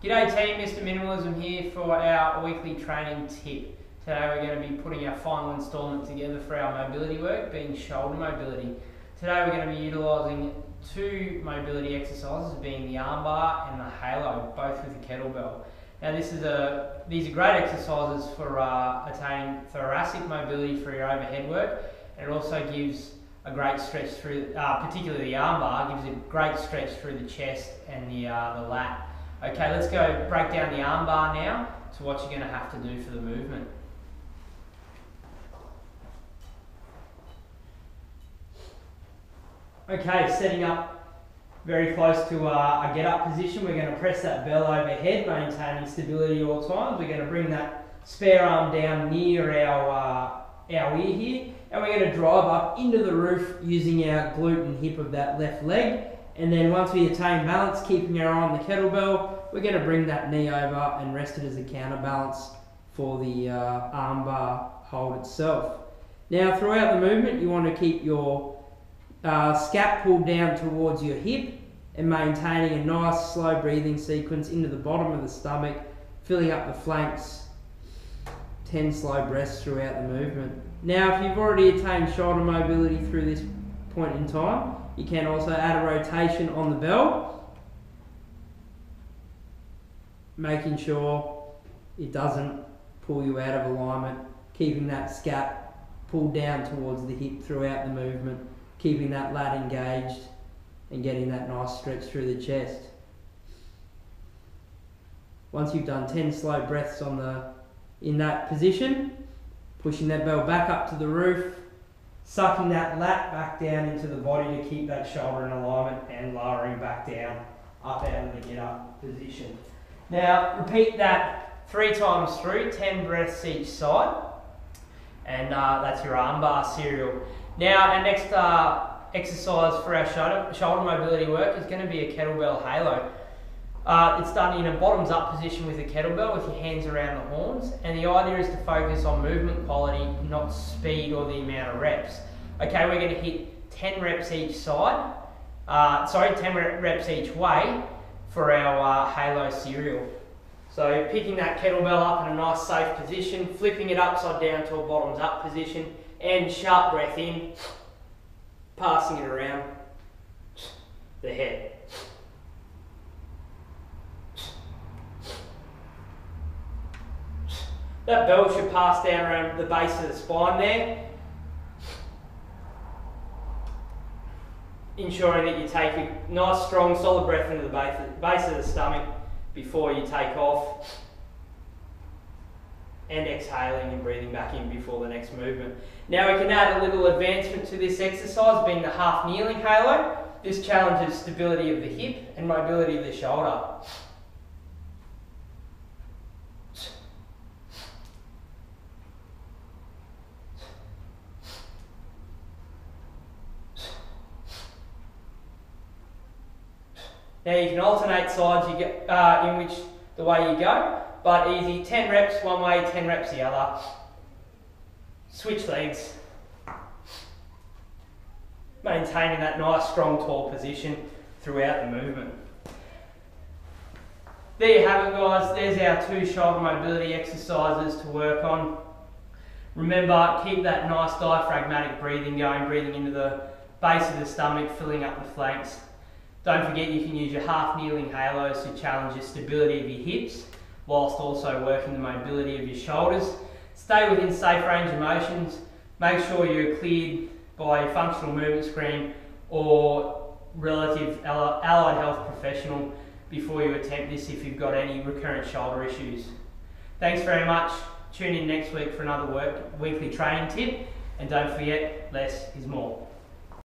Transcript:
G'day team, Mr. Minimalism here for our weekly training tip. Today we're going to be putting our final instalment together for our mobility work, being shoulder mobility. Today we're going to be utilising two mobility exercises, being the armbar and the halo, both with a kettlebell. Now these are great exercises for attaining thoracic mobility for your overhead work, and it also gives a great stretch through, particularly the armbar, gives a great stretch through the chest and the lat. Okay, let's go break down the armbar now to what you're going to have to do for the movement. Okay, setting up very close to a get-up position, we're going to press that bell overhead, maintaining stability at all times. We're going to bring that spare arm down near our ear here, and we're going to drive up into the roof using our glute and hip of that left leg. And then once we attain balance, keeping our eye on the kettlebell, we're going to bring that knee over and rest it as a counterbalance for the armbar hold itself. Now throughout the movement, you want to keep your scap pulled down towards your hip and maintaining a nice slow breathing sequence into the bottom of the stomach, filling up the flanks, 10 slow breaths throughout the movement. Now if you've already attained shoulder mobility through this point in time, you can also add a rotation on the bell, making sure it doesn't pull you out of alignment, keeping that scap pulled down towards the hip throughout the movement, keeping that lat engaged and getting that nice stretch through the chest. Once you've done 10 slow breaths in that position, pushing that bell back up to the roof, sucking that lat back down into the body to keep that shoulder in alignment, and lowering back down, up out of the get-up position. Now repeat that 3 times through, 10 breaths each side, and that's your armbar serial. Now our next exercise for our shoulder mobility work is going to be a kettlebell halo. It's done in a bottoms up position with a kettlebell with your hands around the horns, and the idea is to focus on movement quality, not speed or the amount of reps. Okay, we're going to hit 10 reps each side, 10 reps each way for our halo serial. So picking that kettlebell up in a nice safe position, flipping it upside down to a bottoms up position, and sharp breath in, passing it around the head. That bell should pass down around the base of the spine there, ensuring that you take a nice strong solid breath into the base of the stomach before you take off, and exhaling and breathing back in before the next movement. Now we can add a little advancement to this exercise, being the half kneeling halo. This challenges stability of the hip and mobility of the shoulder. Now you can alternate sides in which the way you go, but easy, 10 reps one way, 10 reps the other. Switch legs, maintaining that nice strong tall position throughout the movement. There you have it guys, there's our 2 shoulder mobility exercises to work on. Remember, keep that nice diaphragmatic breathing going, breathing into the base of the stomach, filling up the flanks. Don't forget you can use your half kneeling halos to challenge your stability of your hips, whilst also working the mobility of your shoulders. Stay within safe range of motions. Make sure you're cleared by a functional movement screen or relative allied health professional before you attempt this if you've got any recurrent shoulder issues. Thanks very much. Tune in next week for another weekly training tip, and don't forget, less is more.